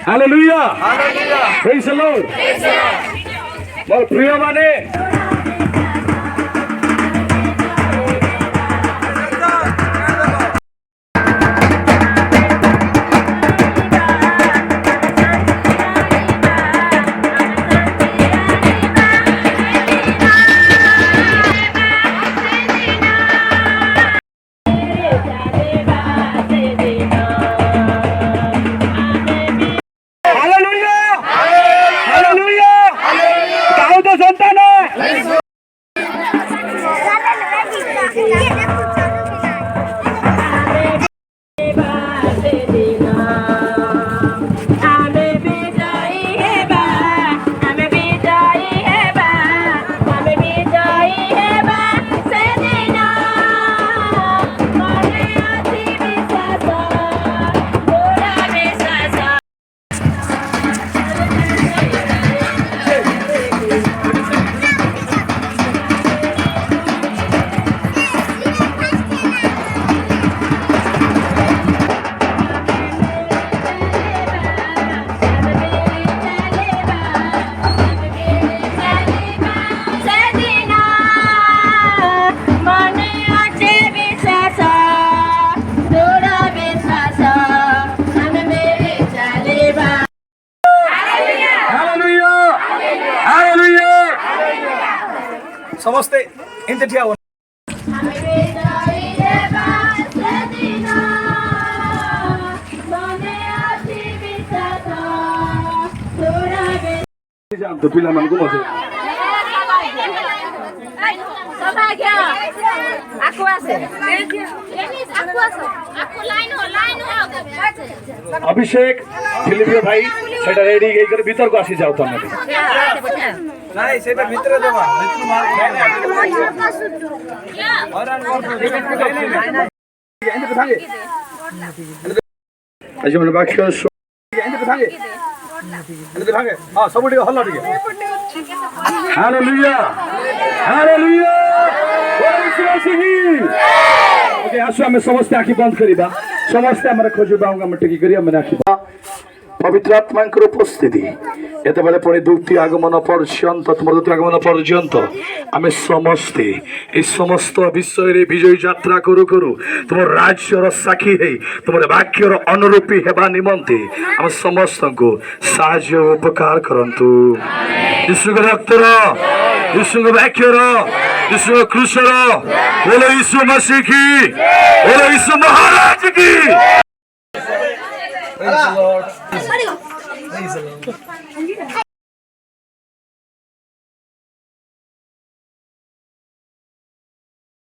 Hallelujah. Praise the Lord. Well, প্রিয় মানে ସମସ୍ତେ ଏମିତି ଠିଆ ହୁଅ। ଯାଆନ୍ତୁ ପିଲାମାନଙ୍କୁ ମଜା अभिषेक फिलिपियो भाई सेटा रेडी गई भीतर को आसी जाओ तुम नहीं सेटा भीतर देवा आज मन वाक्य हां सब टिके हल्ला टिके हालेलुया हालेलुया ओके आसु हमें समस्त आखि बंद करिबा समस्त हमर खोजबा हम टिकी करी हम आखि पवित्र आत्मांकर उपस्थिति एत बेले पुणी दुक्ति आगमन पर्यंत तुम दुक्ति आगमन पर्यंत आम समस्ते ये समस्त विषय विजयी यात्रा करू करू तुम राज्यर साक्षी है तुम वाक्यर अनुरूपी हेबा निमंते आम समस्त को साहाय्य उपकार करंतु यीशु रक्तर यीशु वाक्यर यीशु क्रूसर बोलो यीशु मसीह की बोलो यीशु महाराज की Praise the Lord. Praise the Lord.